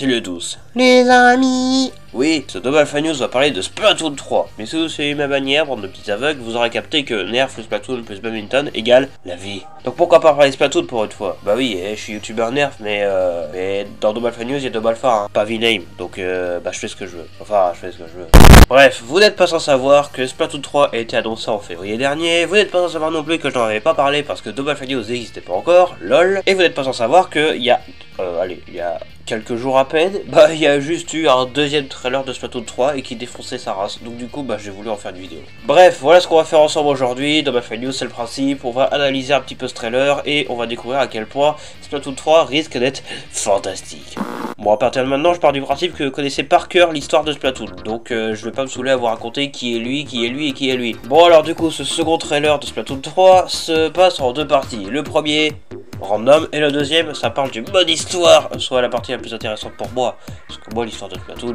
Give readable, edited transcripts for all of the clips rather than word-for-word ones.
Salut à tous les amis. Oui, ce Double Alpha News va parler de Splatoon 3. Mais si vous suivez ma bannière, bande de petits aveugles, vous aurez capté que Nerf plus Splatoon plus Badminton égale la vie. Donc pourquoi pas parler Splatoon pour une fois? Bah oui, je suis youtubeur Nerf, mais dans Double Alpha News, il y a Double Alpha, hein, pas V-Name. Donc bah je fais ce que je veux. Enfin, je fais ce que je veux. Bref, vous n'êtes pas sans savoir que Splatoon 3 a été annoncé en février dernier. Vous n'êtes pas sans savoir non plus que je n'en avais pas parlé parce que Double Alpha News n'existait pas encore, lol. Et vous n'êtes pas sans savoir que il y a quelques jours à peine, bah il y a juste eu un deuxième trailer de Splatoon 3 et qui défonçait sa race. Donc du coup, bah j'ai voulu en faire une vidéo. Bref, voilà ce qu'on va faire ensemble aujourd'hui. Dans ma Alpha News, c'est le principe. On va analyser un petit peu ce trailer et on va découvrir à quel point Splatoon 3 risque d'être fantastique. Bon, à partir de maintenant, je pars du principe que vous connaissez par cœur l'histoire de Splatoon. Donc je vais pas me saouler à vous raconter qui est lui, qui est lui et qui est lui. Bon alors du coup, ce second trailer de Splatoon 3 se passe en deux parties. Le premier, random, et le deuxième, ça parle du mode histoire, soit la partie la plus intéressante pour moi, parce que moi l'histoire de Splatoon,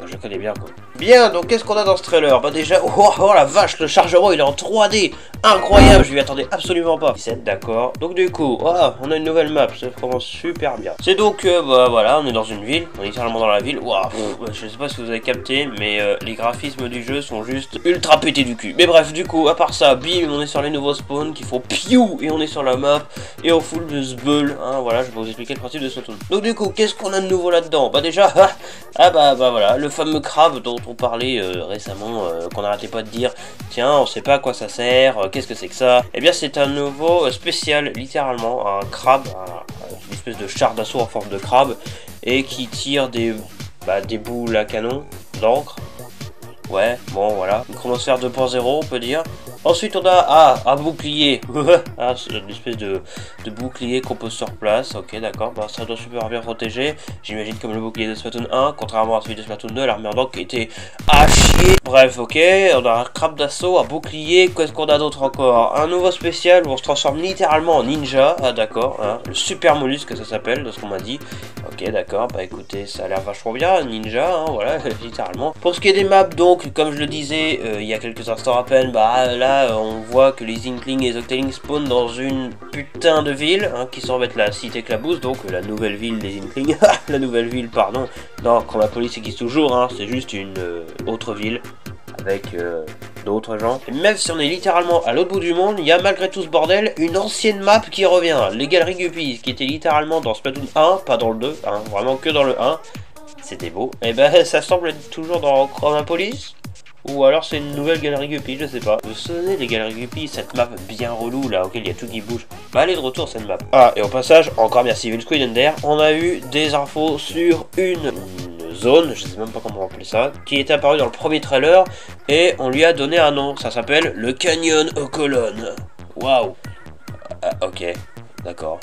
je connais bien quoi. Bien, donc qu'est-ce qu'on a dans ce trailer? Bah déjà, oh la vache, le chargement il est en 3D, incroyable, je m'y attendais absolument pas. 17, d'accord, donc du coup, on a une nouvelle map, ça commence super bien. C'est donc, bah voilà, on est dans une ville, on est littéralement dans la ville, waouh, je sais pas si vous avez capté, mais les graphismes du jeu sont juste ultra pétés du cul. Mais bref, du coup, à part ça, bim, on est sur les nouveaux spawns qui font piou, et on est sur la map, et on fout de zbeul, hein, voilà, je vais vous expliquer le principe de Splatoon. Donc du coup, qu'est-ce qu'on a de nouveau là-dedans? Bah déjà, bah voilà, le fameux crabe dont on parlait récemment, qu'on n'arrêtait pas de dire, tiens, on sait pas à quoi ça sert, qu'est-ce que c'est que ça? Eh bien c'est un nouveau spécial, littéralement, un crabe, une espèce de char d'assaut en forme de crabe, et qui tire des boules à canon, d'encre. Ouais, bon voilà, une chronosphère 2.0 on peut dire. Ensuite on a un bouclier. C'est une espèce de bouclier qu'on pose sur place. Ok d'accord, bah ça doit super bien protéger. J'imagine comme le bouclier de Splatoon 1, contrairement à celui de Splatoon 2, l'armure d'encre qui était à chier. Bref ok, on a un crabe d'assaut, un bouclier, qu'est-ce qu'on a d'autre encore? Un nouveau spécial où on se transforme littéralement en ninja. Ah d'accord, hein, le super mollusque ça s'appelle, de ce qu'on m'a dit. Ok d'accord, bah écoutez, ça a l'air vachement bien, ninja, hein, voilà, littéralement. Pour ce qui est des maps donc, comme je le disais il y a quelques instants à peine, bah là on voit que les Inklings et les Octalings spawnent dans une putain de ville, hein, qui semble être la cité Clabousse, donc la nouvelle ville des Inklings, la nouvelle ville, pardon, non, Chromapolis existe toujours, hein, c'est juste une autre ville, avec d'autres gens. Et même si on est littéralement à l'autre bout du monde, il y a malgré tout ce bordel une ancienne map qui revient, les Galeries Guppies, qui était littéralement dans Splatoon 1, pas dans le 2, hein, vraiment que dans le 1. C'était beau. Et ben ça semble être toujours dans Chromapolis. Ou alors c'est une nouvelle galerie Guppy, je sais pas. Vous vous souvenez des galeries Guppy, cette map bien relou là, auquel il y a tout qui bouge. Bah allez de retour cette map. Ah, et au passage, encore merci Vince Ender, on a eu des infos sur une zone, je sais même pas comment on appelle ça, qui est apparue dans le premier trailer, et on lui a donné un nom, ça s'appelle le Canyon aux colonnes. Waouh. Ok, d'accord.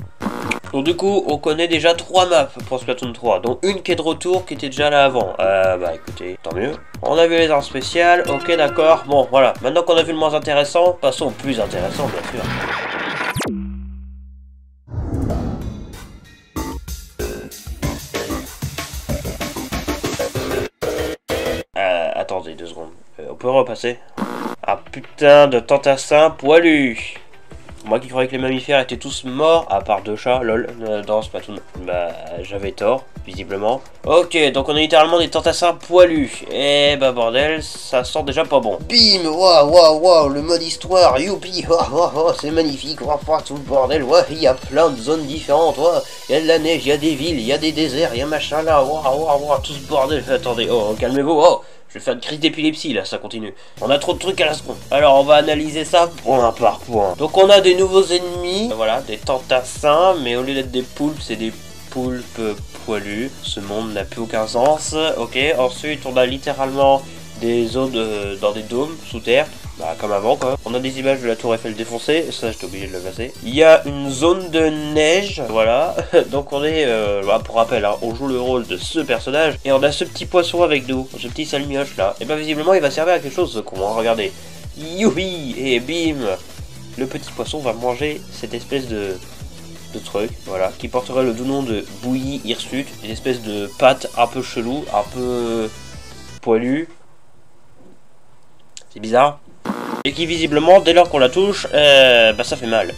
Donc du coup, on connaît déjà 3 maps pour Splatoon 3, dont une qui est de retour, qui était déjà là avant. Bah écoutez, tant mieux. On a vu les armes spéciales, ok d'accord. Bon voilà, maintenant qu'on a vu le moins intéressant, passons au plus intéressant bien sûr. Attendez 2 secondes, on peut repasser? Ah putain de tantassin poilu. Moi qui croyais que les mammifères étaient tous morts, à part 2 chats, lol, dans Splatoon. Bah, j'avais tort, visiblement. Ok, donc on a littéralement des tantassins poilus. Et bah bordel, ça sent déjà pas bon. Bim, waouh, le mode histoire, youpi, c'est magnifique, tout le bordel, il y a plein de zones différentes, il y a de la neige, il y a des villes, il y a des déserts, il y a machin là, tout ce bordel, attendez, calmez-vous, je vais faire une crise d'épilepsie là, ça continue. On a trop de trucs à la seconde. Alors on va analyser ça point par point. Donc on a des nouveaux ennemis, voilà, des tantassins, mais au lieu d'être des poulpes, c'est des poulpes poilus. Ce monde n'a plus aucun sens. Ok, ensuite on a littéralement des zones dans des dômes sous terre. Bah comme avant quoi. On a des images de la tour Eiffel défoncée, ça j'étais obligé de le passer. Il y a une zone de neige, voilà. Donc on est, pour rappel, hein, on joue le rôle de ce personnage. Et on a ce petit poisson avec nous, ce petit salmioche là. Et bah visiblement il va servir à quelque chose ce con, hein, regardez. Youpi. Et bim. Le petit poisson va manger cette espèce de truc, voilà, qui porterait le doux nom de bouillie hirsute. Une espèce de pâte un peu chelou, un peu poilu. C'est bizarre. Et qui visiblement, dès lors qu'on la touche, bah ça fait mal.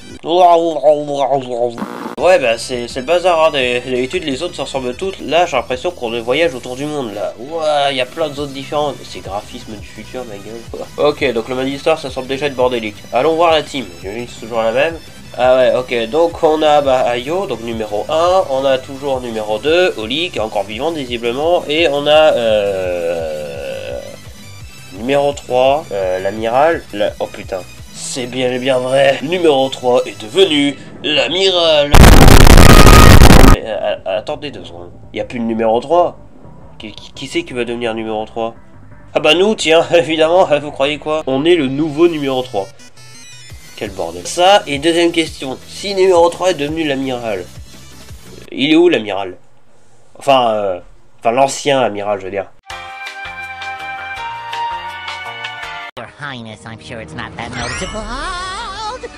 Ouais, bah c'est le bazar, hein. D'habitude les autres se ressemblent toutes. Là, j'ai l'impression qu'on voyage autour du monde, là. Ouais, y a plein de zones différentes. C'est graphisme du futur, ma gueule, quoi. Ok, donc le mode histoire, ça semble déjà être bordélique. Allons voir la team. J'imagine que c'est toujours la même. Ah ouais, ok, donc on a Ayo, donc numéro 1, on a toujours numéro 2, Oli, qui est encore vivant visiblement, et on a numéro 3, l'amiral, oh putain, c'est bien et bien vrai, numéro 3 est devenu l'amiral. Mais attendez 2 secondes, y a plus de numéro 3. Qui c'est qui va devenir numéro 3? Ah bah nous, tiens, évidemment, vous croyez quoi? On est le nouveau numéro 3. Quel bordel. Ça, et deuxième question. Si numéro 3 est devenu l'amiral, il est où l'amiral? Enfin, l'ancien amiral, je veux dire. Your Highness, I'm sure it's not that noticeable. Hold!